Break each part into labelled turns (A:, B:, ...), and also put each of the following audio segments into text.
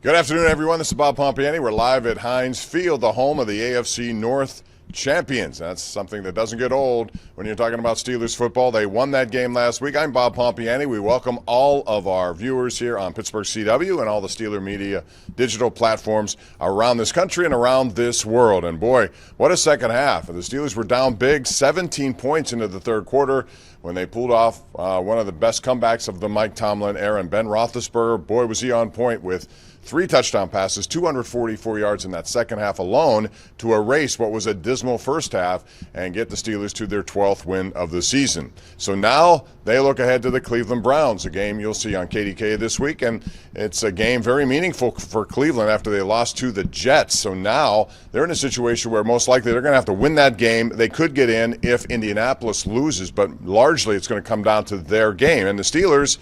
A: Good afternoon, everyone. This is Bob Pompiani. We're live at Heinz Field, the home of the AFC North champions. That's something that doesn't get old when you're talking about Steelers football. They won that game last week. I'm Bob Pompiani. We welcome all of our viewers here on Pittsburgh CW and all the Steeler media digital platforms around this country and around this world. And boy, what a second half. The Steelers were down big, 17 points into the third quarter when they pulled off one of the best comebacks of the Mike Tomlin era. And Ben Roethlisberger, boy, was he on point with 3 touchdown passes, 244 yards in that second half alone to erase what was a dismal first half and get the Steelers to their 12th win of the season. So now they look ahead to the Cleveland Browns, a game you'll see on KDK this week, and it's a game very meaningful for Cleveland after they lost to the Jets. So now they're in a situation where most likely they're going to have to win that game. They could get in if Indianapolis loses, but largely it's going to come down to their game. And the Steelers,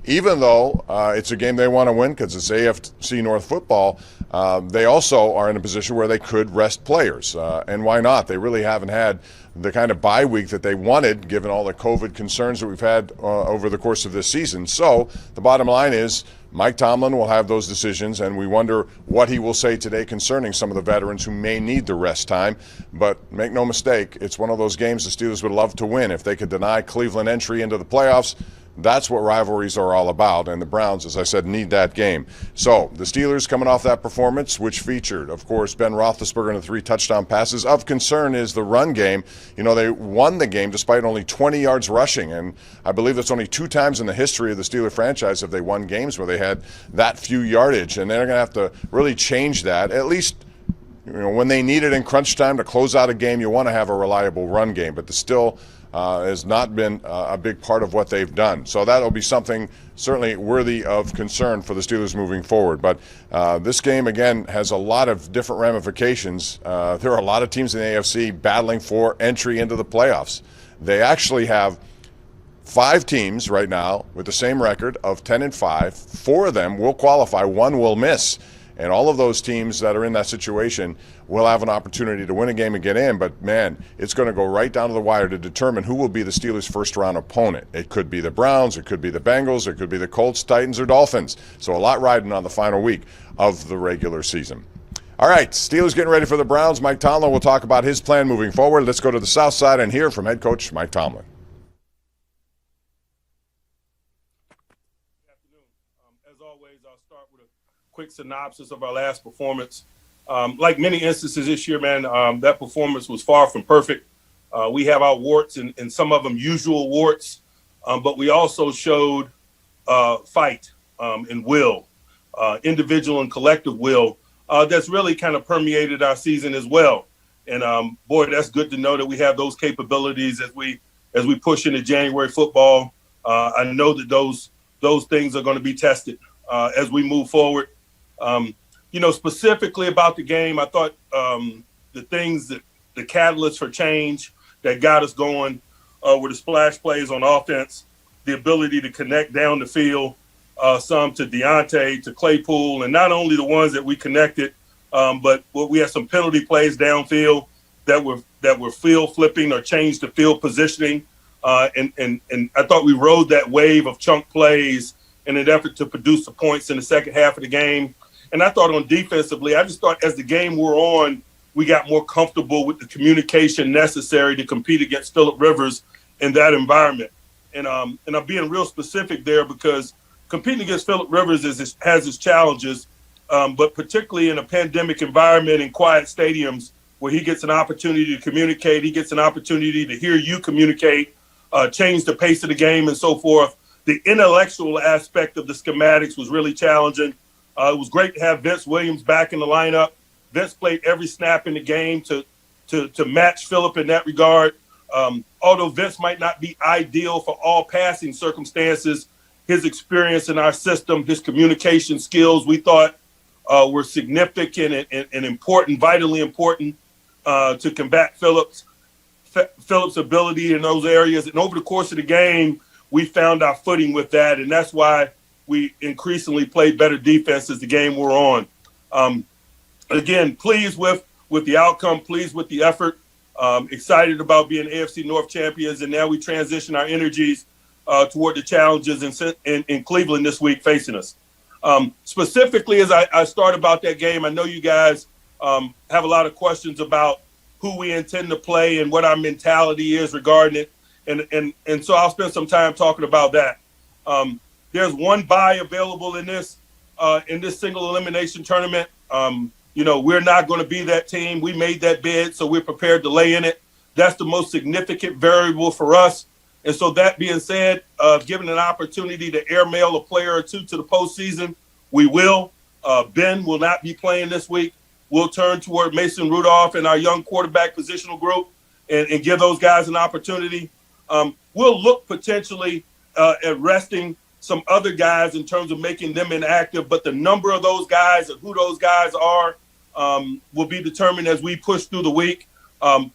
A: even though it's a game they want to win because it's AFC North football, they also are in a position where they could rest players. And why not? They really haven't had the kind of bye week that they wanted, given all the COVID concerns that we've had over the course of this season. So the bottom line is Mike Tomlin will have those decisions, and we wonder what he will say today concerning some of the veterans who may need the rest time. But make no mistake, it's one of those games the Steelers would love to win. If they could deny Cleveland entry into the playoffs, that's what rivalries are all about, and the Browns, as I said, need that game. So the Steelers coming off that performance, which featured, of course, Ben Roethlisberger and the 3 touchdown passes. Of concern is the run game. You know, they won the game despite only 20 yards rushing, and I believe that's only 2 times in the history of the Steeler franchise have they won games where they had that few yardage, and they're going to have to really change that. At least, you know, when they need it in crunch time to close out a game, you want to have a reliable run game, but still has not been a big part of what they've done. So that'll be something certainly worthy of concern for the Steelers moving forward. But this game, again, has a lot of different ramifications. There are a lot of teams in the AFC battling for entry into the playoffs. They actually have 5 teams right now with the same record of 10-5. 4 of them will qualify, 1 will miss. And all of those teams that are in that situation will have an opportunity to win a game and get in. But, man, it's going to go right down to the wire to determine who will be the Steelers' first-round opponent. It could be the Browns. It could be the Bengals. It could be the Colts, Titans, or Dolphins. So a lot riding on the final week of the regular season. All right, Steelers getting ready for the Browns. Mike Tomlin will talk about his plan moving forward. Let's go to the South Side and hear from head coach Mike Tomlin.
B: Quick synopsis of our last performance. Like many instances this year, man, that performance was far from perfect. We have our warts and some of them usual warts, but we also showed fight and will, individual and collective will that's really kind of permeated our season as well. And boy, that's good to know that we have those capabilities as we push into January football. I know that those things are going to be tested as we move forward. You know, specifically about the game, I thought the things that the catalysts for change that got us going were the splash plays on offense, the ability to connect down the field, some to Deontay, to Claypool, and not only the ones that we connected, but we had some penalty plays downfield that were field flipping or changed the field positioning, and I thought we rode that wave of chunk plays in an effort to produce the points in the second half of the game. And I thought on defensively, I just thought as the game wore on, we got more comfortable with the communication necessary to compete against Phillip Rivers in that environment. And I'm being real specific there because competing against Phillip Rivers has its challenges, but particularly in a pandemic environment in quiet stadiums where he gets an opportunity to communicate, he gets an opportunity to hear you communicate, change the pace of the game and so forth. The intellectual aspect of the schematics was really challenging. It was great to have Vince Williams back in the lineup. Vince played every snap in the game to match Phillip in that regard. Although Vince might not be ideal for all passing circumstances, his experience in our system, his communication skills, we thought were significant and important, vitally important to combat Phillip's ability in those areas. And over the course of the game, we found our footing with that, and that's why we increasingly played better defense as the game wore on. Again, pleased with the outcome, pleased with the effort, excited about being AFC North champions, and now we transition our energies toward the challenges in Cleveland this week facing us. Specifically, as I start about that game, I know you guys have a lot of questions about who we intend to play and what our mentality is regarding it. And so I'll spend some time talking about that. There's one bye available in this single elimination tournament. We're not going to be that team. We made that bid, so we're prepared to lay in it. That's the most significant variable for us. And so that being said, given an opportunity to airmail a player or two to the postseason, we will. Ben will not be playing this week. We'll turn toward Mason Rudolph and our young quarterback positional group and give those guys an opportunity. We'll look potentially at resting some other guys in terms of making them inactive, but the number of those guys and who those guys are will be determined as we push through the week.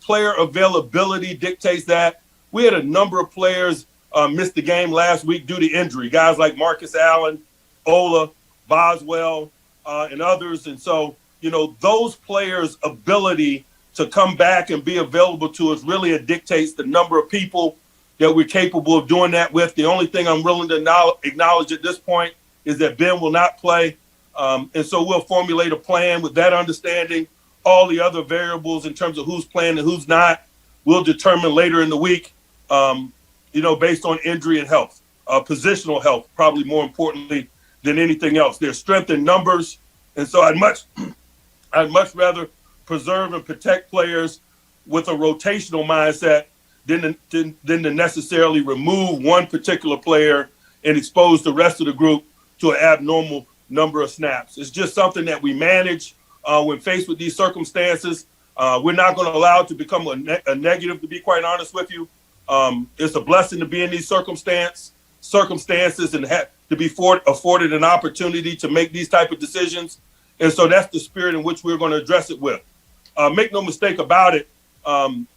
B: Player availability dictates that. We had a number of players miss the game last week due to injury, guys like Marcus Allen, Ola, Boswell, and others. And so, those players' ability to come back and be available to us really dictates the number of people that we're capable of doing that with. The only thing I'm willing to acknowledge at this point is that Ben will not play. And so we'll formulate a plan with that understanding. All the other variables in terms of who's playing and who's not, we'll determine later in the week, based on injury and health, positional health, probably more importantly than anything else. There's strength in numbers. And so I'd much rather preserve and protect players with a rotational mindset than to necessarily remove one particular player and expose the rest of the group to an abnormal number of snaps. It's just something that we manage when faced with these circumstances. We're not going to allow it to become a negative, to be quite honest with you. It's a blessing to be in these circumstances and to be afforded an opportunity to make these type of decisions. And so that's the spirit in which we're going to address it with. Make no mistake about it.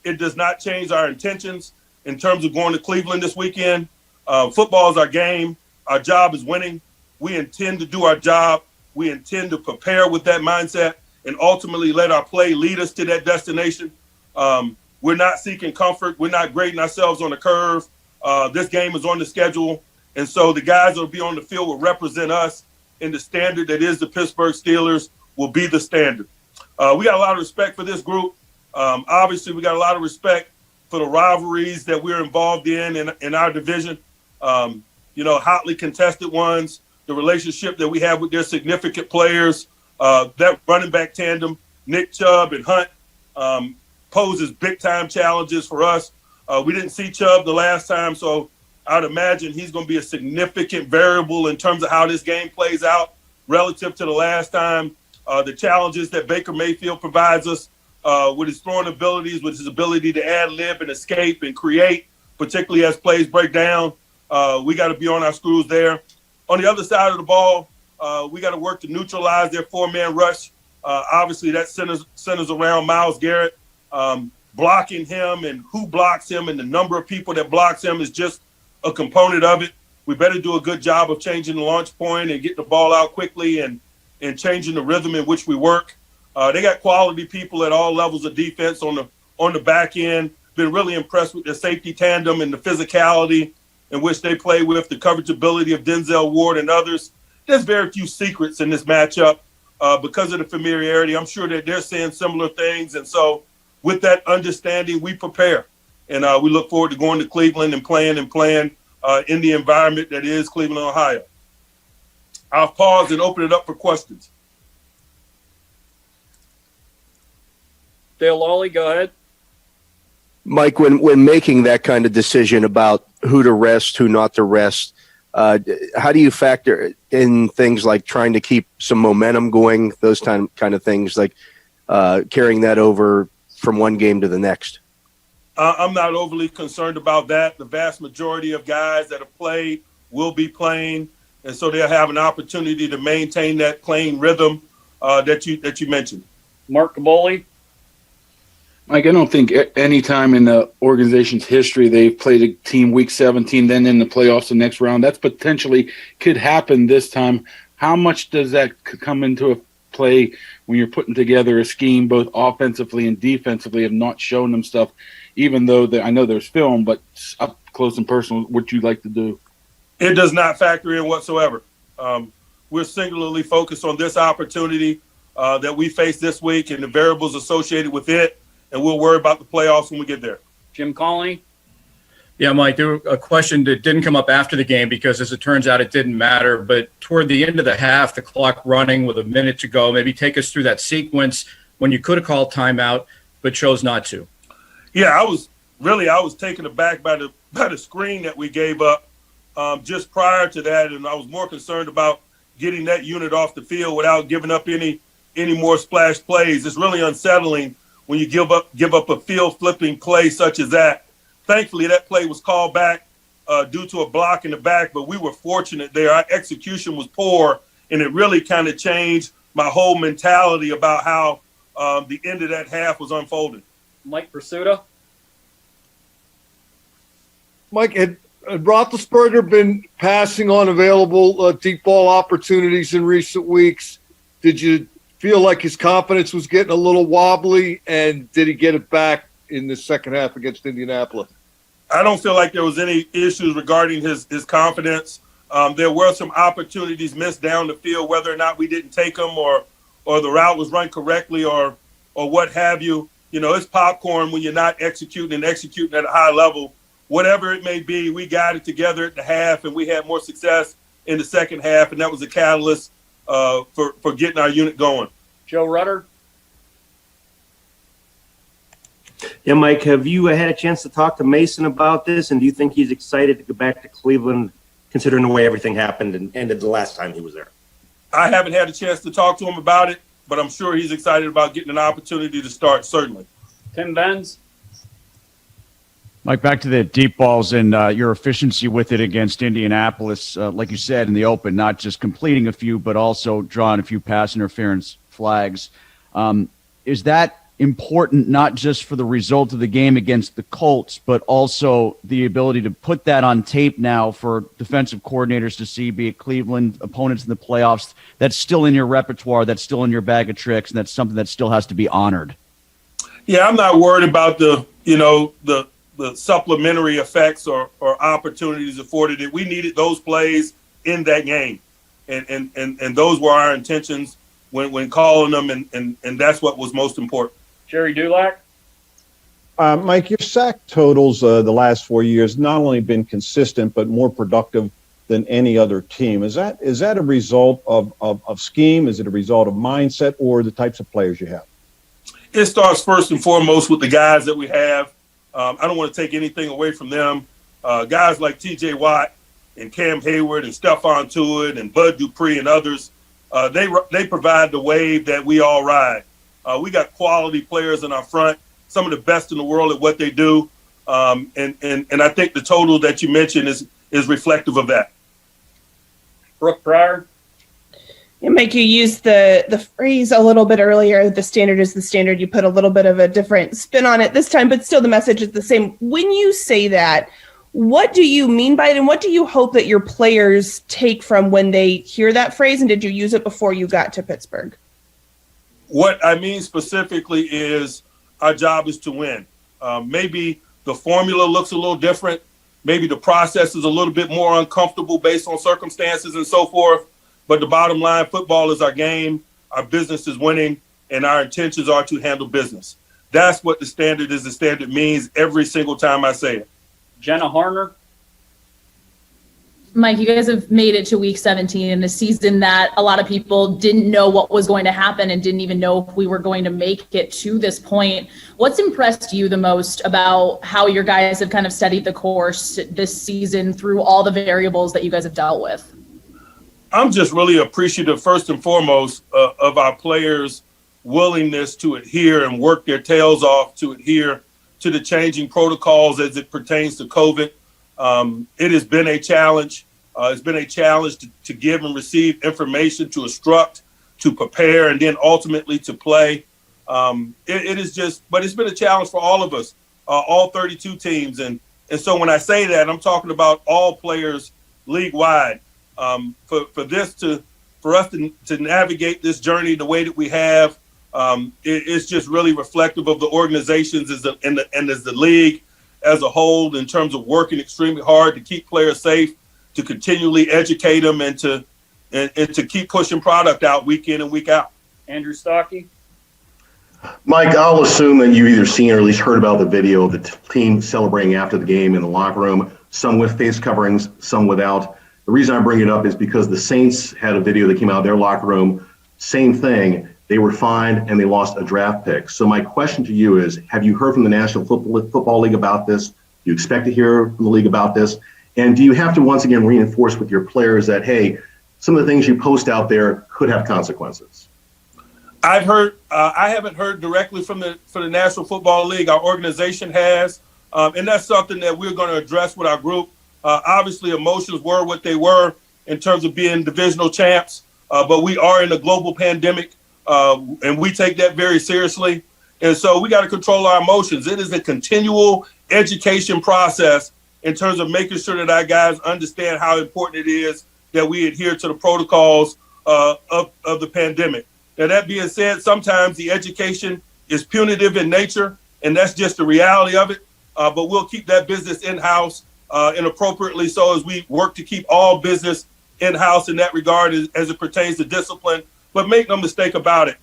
B: It does not change our intentions in terms of going to Cleveland this weekend. Football is our game. Our job is winning. We intend to do our job. We intend to prepare with that mindset and ultimately let our play lead us to that destination. We're not seeking comfort. We're not grading ourselves on the curve. This game is on the schedule. And so the guys that will be on the field will represent us, and the standard that is the Pittsburgh Steelers will be the standard. We got a lot of respect for this group. Obviously, we got a lot of respect for the rivalries that we're involved in our division. Hotly contested ones, the relationship that we have with their significant players, that running back tandem, Nick Chubb and Hunt, poses big-time challenges for us. We didn't see Chubb the last time, so I'd imagine he's going to be a significant variable in terms of how this game plays out relative to the last time. The challenges that Baker Mayfield provides us with his throwing abilities, with his ability to ad-lib and escape and create, particularly as plays break down. We got to be on our screws there. On the other side of the ball, we got to work to neutralize their four-man rush. Obviously, that centers around Myles Garrett. Blocking him and who blocks him and the number of people that blocks him is just a component of it. We better do a good job of changing the launch point and getting the ball out quickly and changing the rhythm in which we work. They got quality people at all levels of defense on the back end. Been really impressed with their safety tandem and the physicality in which they play with, the coverage ability of Denzel Ward and others. There's very few secrets in this matchup because of the familiarity. I'm sure that they're saying similar things. And so with that understanding, we prepare. And we look forward to going to Cleveland and playing in the environment that is Cleveland, Ohio. I'll pause and open it up for questions.
C: Dale Lawley, go ahead.
D: Mike, when making that kind of decision about who to rest, who not to rest, how do you factor in things like trying to keep some momentum going, those kind of things, like carrying that over from one game to the next?
B: I'm not overly concerned about that. The vast majority of guys that have played will be playing, and so they'll have an opportunity to maintain that playing rhythm that you mentioned.
C: Mark Caboli.
E: Mike, I don't think any time in the organization's history they've played a team week 17, then in the playoffs the next round. That's potentially could happen this time. How much does that come into a play when you're putting together a scheme, both offensively and defensively, have not shown them stuff, even though I know there's film, but up close and personal, what you like to do?
B: It does not factor in whatsoever. we're singularly focused on this opportunity that we face this week and the variables associated with it, and we'll worry about the playoffs when we get there.
C: Jim Conley.
F: Yeah, Mike, there was a question that didn't come up after the game because, as it turns out, it didn't matter. But toward the end of the half, the clock running with a minute to go, maybe take us through that sequence when you could have called timeout but chose not to.
B: Yeah, I was taken aback by the screen that we gave up just prior to that, and I was more concerned about getting that unit off the field without giving up any more splash plays. It's really unsettling when you give up a field flipping play such as that. Thankfully, that play was called back due to a block in the back, but we were fortunate there. Our execution was poor, and it really kind of changed my whole mentality about how the end of that half was unfolding.
C: Mike Pursuta.
G: Mike, had Roethlisberger been passing on available deep ball opportunities in recent weeks? Did you feel like his confidence was getting a little wobbly, and did he get it back in the second half against Indianapolis?
B: I don't feel like there was any issues regarding his confidence. There were some opportunities missed down the field, whether or not we didn't take them or the route was run correctly or what have you. You know, it's popcorn when you're not executing at a high level. Whatever it may be, we got it together at the half, and we had more success in the second half, and that was a catalyst for getting our unit going.
C: Joe Rutter.
H: Yeah, Mike, have you had a chance to talk to Mason about this, and do you think he's excited to go back to Cleveland, considering the way everything happened and ended the last time he was there?
B: I haven't had a chance to talk to him about it, but I'm sure he's excited about getting an opportunity to start, certainly.
C: Tim Benz.
I: Mike, back to the deep balls and your efficiency with it against Indianapolis. Like you said in the open, not just completing a few, but also drawing a few pass interference flags. Is that important not just for the result of the game against the Colts, but also the ability to put that on tape now for defensive coordinators to see, be it Cleveland opponents in the playoffs? That's still in your repertoire, that's still in your bag of tricks, and that's something that still has to be honored.
B: Yeah, I'm not worried about the supplementary effects or opportunities afforded it. We needed those plays in that game, and those were our intentions when calling them, and that's what was most important.
C: Jerry Dulac.
J: Mike, your sack totals the last 4 years not only been consistent but more productive than any other team. Is that a result of scheme? Is it a result of mindset, or the types of players you have?
B: It starts first and foremost with the guys that we have. I don't want to take anything away from them. Guys like T.J. Watt and Cam Hayward and Stephon Tuitt and Bud Dupree and others, they provide the wave that we all ride. We got quality players in our front, some of the best in the world at what they do, and I think the total that you mentioned is reflective of that.
C: Brooke Pryor.
K: Yeah, Mike, you used the phrase a little bit earlier, the standard is the standard. You put a little bit of a different spin on it this time, but still the message is the same. When you say that, what do you mean by it, and what do you hope that your players take from when they hear that phrase, and did you use it before you got to Pittsburgh?
B: What I mean specifically is our job is to win. Maybe the formula looks a little different. Maybe the process is a little bit more uncomfortable based on circumstances and so forth. But the bottom line, football is our game. Our business is winning, and our intentions are to handle business. That's what the standard is. The standard means every single time I say it.
C: Jenna Harner.
L: Mike, you guys have made it to week 17 in a season that a lot of people didn't know what was going to happen and didn't even know if we were going to make it to this point. What's impressed you the most about how your guys have kind of studied the course this season through all the variables that you guys have dealt with?
B: I'm just really appreciative, first and foremost, of our players' willingness to adhere and work their tails off to adhere to the changing protocols as it pertains to COVID. It has been a challenge. It's been a challenge to give and receive information, to instruct, to prepare, and then ultimately to play. It is just, but it's been a challenge for all of us, all 32 teams. And so when I say that, I'm talking about all players league-wide. For us to navigate this journey the way that we have, it's just really reflective of the organizations and as the league as a whole, in terms of working extremely hard to keep players safe, to continually educate them, and to and to keep pushing product out week in and week out.
C: Andrew Stockey.
M: Mike, I'll assume that you either seen or at least heard about the video of the team celebrating after the game in the locker room, some with face coverings, some without. The reason I bring it up is because the Saints had a video that came out of their locker room. Same thing. They were fined and they lost a draft pick. So my question to you is, have you heard from the National Football League about this? Do you expect to hear from the league about this? And do you have to once again reinforce with your players that, hey, some of the things you post out there could have consequences?
B: I've heard. I haven't heard directly from the National Football League. Our organization has, and that's something that we're going to address with our group. Obviously, emotions were what they were in terms of being divisional champs, but we are in a global pandemic, and we take that very seriously. And so we got to control our emotions. It is a continual education process in terms of making sure that our guys understand how important it is that we adhere to the protocols of the pandemic. Now, that being said, sometimes the education is punitive in nature, and that's just the reality of it. But we'll keep that business in-house and appropriately so as we work to keep all business in-house in that regard as it pertains to discipline. But make no mistake about it.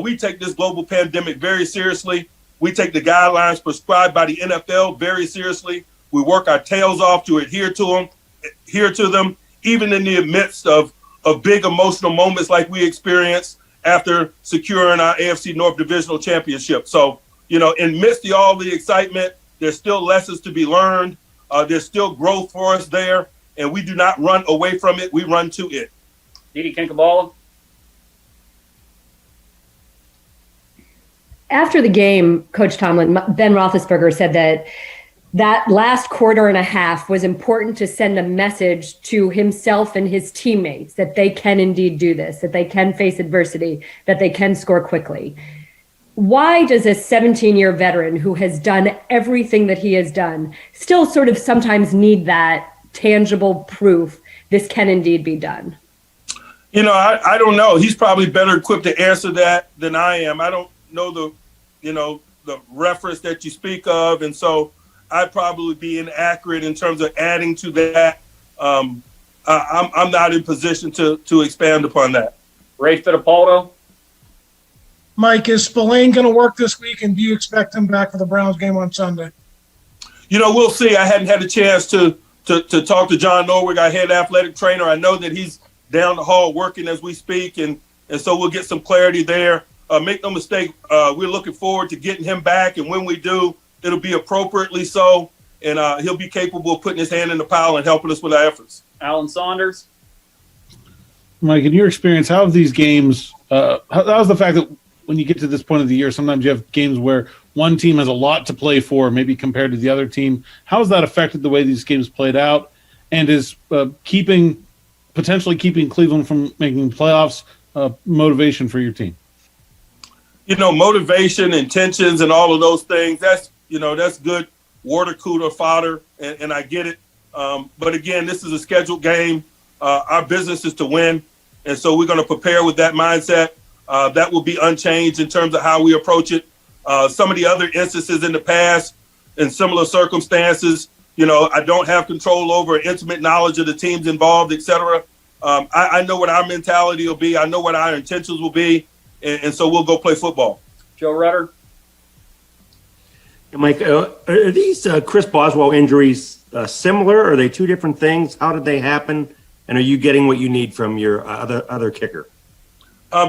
B: We take this global pandemic very seriously. We take the guidelines prescribed by the NFL very seriously. We work our tails off to adhere to them, even in the midst of big emotional moments like we experienced after securing our AFC North Divisional Championship. So, in midst of all the excitement, there's still lessons to be learned. There's still growth for us there, and we do not run away from it. We run to it.
C: Didi Kinkabala.
N: After the game, Coach Tomlin, Ben Roethlisberger said that last quarter and a half was important to send a message to himself and his teammates that they can indeed do this, that they can face adversity, that they can score quickly. Why does a 17-year veteran who has done everything that he has done still sort of sometimes need that tangible proof this can indeed be done?
B: I don't know. He's probably better equipped to answer that than I am. I don't know the reference that you speak of, and so I'd probably be inaccurate in terms of adding to that. I'm not in position to expand upon that.
C: Ray Fittipaldo.
O: Mike, is Spillane going to work this week, and do you expect him back for the Browns game on Sunday?
B: We'll see. I hadn't had a chance to talk to John Norwick, our head athletic trainer. I know that he's down the hall working as we speak, and so we'll get some clarity there. Make no mistake, we're looking forward to getting him back, and when we do, it'll be appropriately so, and he'll be capable of putting his hand in the pile and helping us with our efforts.
C: Alan Saunders.
E: Mike, in your experience, how have these games how's the fact that when you get to this point of the year, sometimes you have games where one team has a lot to play for, maybe compared to the other team. How has that affected the way these games played out? And is potentially keeping Cleveland from making playoffs motivation for your team?
B: Motivation, intentions, and all of those things, that's good water cooler fodder, and I get it. But again, this is a scheduled game. Our business is to win, and so we're going to prepare with that mindset. That will be unchanged in terms of how we approach it. Some of the other instances in the past, in similar circumstances, I don't have control over intimate knowledge of the teams involved, et cetera. I know what our mentality will be. I know what our intentions will be. And so we'll go play football.
C: Joe Rudder.
H: Mike, are these Chris Boswell injuries similar? Are they two different things? How did they happen? And are you getting what you need from your other kicker?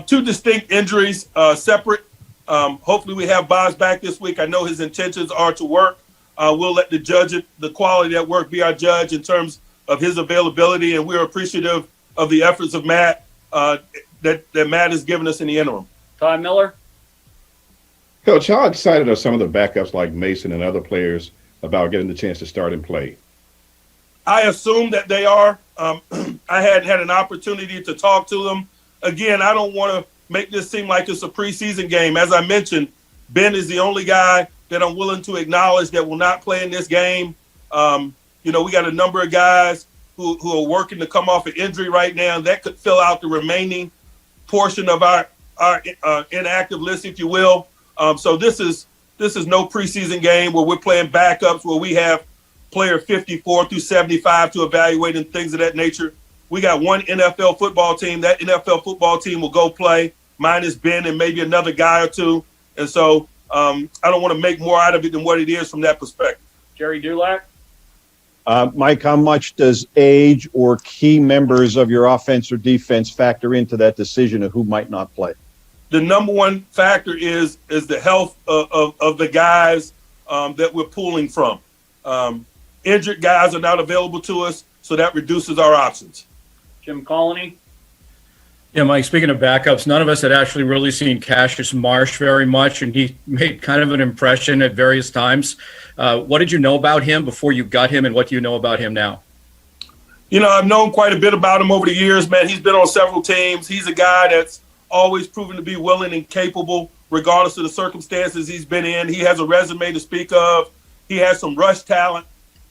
B: Two distinct injuries, separate. Hopefully we have Boz back this week. I know his intentions are to work. We'll let the quality at work be our judge in terms of his availability, and we're appreciative of the efforts of Matt that Matt has given us in the interim.
C: Ty Miller.
P: Coach, how excited are some of the backups like Mason and other players about getting the chance to start and play?
B: I assume that they are. I hadn't had an opportunity to talk to them. Again, I don't want to make this seem like it's a preseason game. As I mentioned, Ben is the only guy that I'm willing to acknowledge that will not play in this game. We got a number of guys who are working to come off an injury right now. That could fill out the remaining portion of our inactive list, if you will. So this is no preseason game where we're playing backups, where we have player 54 through 75 to evaluate and things of that nature. we got one NFL football team. That NFL football team will go play, minus Ben and maybe another guy or two. And so I don't want to make more out of it than what it is from that perspective.
C: Jerry Dulac?
J: Mike, how much does age or key members of your offense or defense factor into that decision of who might not play?
B: The number one factor is the health of the guys that we're pulling from. Injured guys are not available to us, so that reduces our options.
C: Jim Colony?
F: Yeah, Mike, speaking of backups, none of us had actually really seen Cassius Marsh very much, and he made kind of an impression at various times. What did you know about him before you got him, and what do you know about him now?
B: You know, I've known quite a bit about him over the years, man. He's been on several teams. He's a guy that's always proven to be willing and capable, regardless of the circumstances he's been in. He has a resume to speak of. He has some rush talent.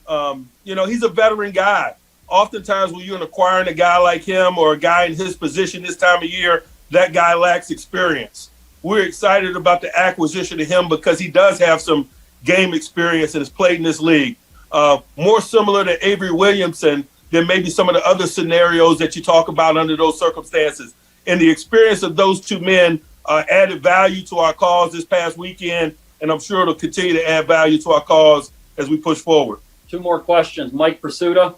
B: You know, he's a veteran guy. Oftentimes when you're acquiring a guy like him or a guy in his position this time of year, that guy lacks experience. We're excited about the acquisition of him because he does have some game experience and has played in this league. More similar to Avery Williamson than maybe some of the other scenarios that you talk about under those circumstances. And the experience of those two men added value to our cause this past weekend, and I'm sure it'll continue to add value to our cause as we push forward.
C: Two more questions. Mike Pursuta?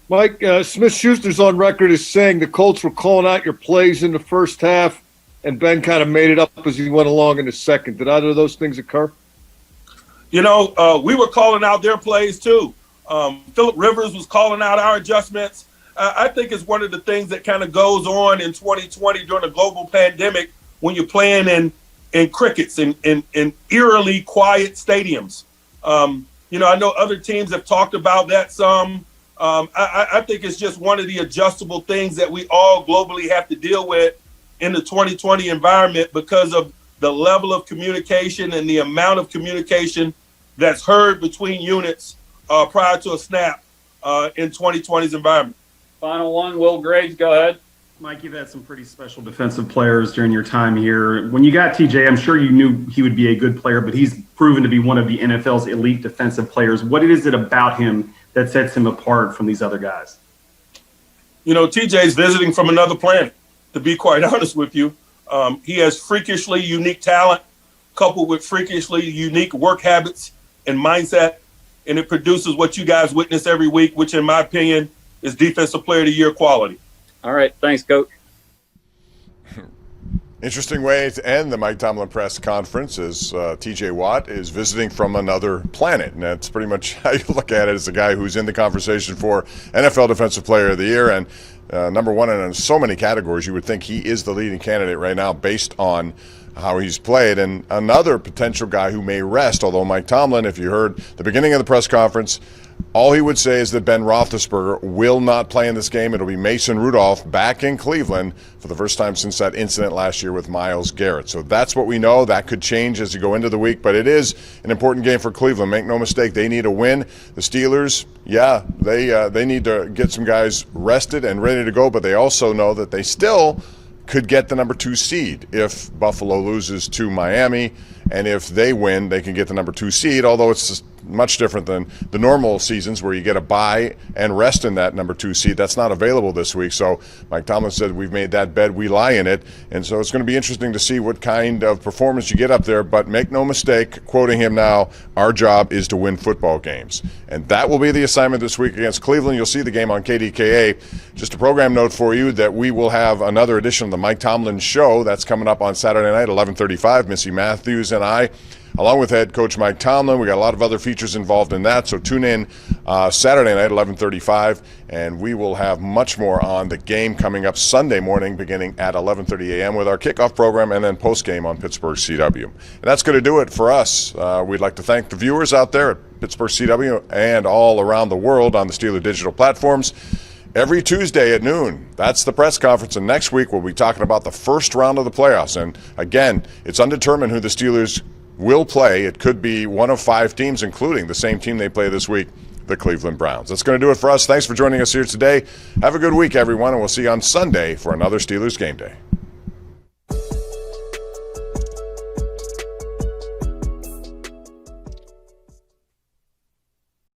G: Mike, Smith-Schuster's on record as saying the Colts were calling out your plays in the first half, and Ben kind of made it up as he went along in the second. Did either of those things occur?
B: You know, we were calling out their plays too. Phillip Rivers was calling out our adjustments. I think it's one of the things that kind of goes on in 2020 during a global pandemic when you're playing in crickets in eerily quiet stadiums. You know, I know other teams have talked about that some. I think it's just one of the adjustable things that we all globally have to deal with in the 2020 environment because of the level of communication and the amount of communication that's heard between units prior to a snap in 2020's environment.
C: Final one, Will Graves, go ahead.
Q: Mike, you've had some pretty special defensive players during your time here. When you got TJ, I'm sure you knew he would be a good player, but he's proven to be one of the NFL's elite defensive players. What is it about him that sets him apart from these other guys?
B: You know, TJ's visiting from another planet, to be quite honest with you. He has freakishly unique talent coupled with freakishly unique work habits and mindset, and it produces what you guys witness every week, which in my opinion is Defensive Player of the Year quality.
C: All right. Thanks, Coach.
A: Interesting way to end the Mike Tomlin press conference is TJ Watt is visiting from another planet. And that's pretty much how you look at it as a guy who's in the conversation for NFL Defensive Player of the Year. And number one in so many categories, you would think he is the leading candidate right now based on how he's played. And another potential guy who may rest, although Mike Tomlin, if you heard the beginning of the press conference, all he would say is that Ben Roethlisberger will not play in this game. It'll be Mason Rudolph back in Cleveland for the first time since that incident last year with Myles Garrett. So that's what we know. That could change as you go into the week, but it is an important game for Cleveland. Make no mistake, they need a win. The Steelers, yeah, they need to get some guys rested and ready to go, but they also know that they still could get the number 2 seed if Buffalo loses to Miami, and if they win, they can get the number 2 seed, although it's just much different than the normal seasons where you get a bye and rest in that number 2 seed. That's not available this week. So Mike Tomlin said, we've made that bed, we lie in it. And so it's going to be interesting to see what kind of performance you get up there. But make no mistake, quoting him now, our job is to win football games. And that will be the assignment this week against Cleveland. You'll see the game on KDKA. Just a program note for you that we will have another edition of the Mike Tomlin Show. That's coming up on Saturday night, 11:35. Missy Matthews and I, along with head coach Mike Tomlin. We got a lot of other features involved in that, so tune in Saturday night, 11:35, and we will have much more on the game coming up Sunday morning beginning at 11:30 a.m. with our kickoff program and then post-game on Pittsburgh CW. And that's going to do it for us. We'd like to thank the viewers out there at Pittsburgh CW and all around the world on the Steeler digital platforms. Every Tuesday at noon, that's the press conference, and next week we'll be talking about the first round of the playoffs. And again, it's undetermined who the Steelers will play. It could be one of 5 teams, including the same team they play this week, the Cleveland Browns. That's going to do it for us. Thanks for joining us here today. Have a good week, everyone, and we'll see you on Sunday for another Steelers Game Day.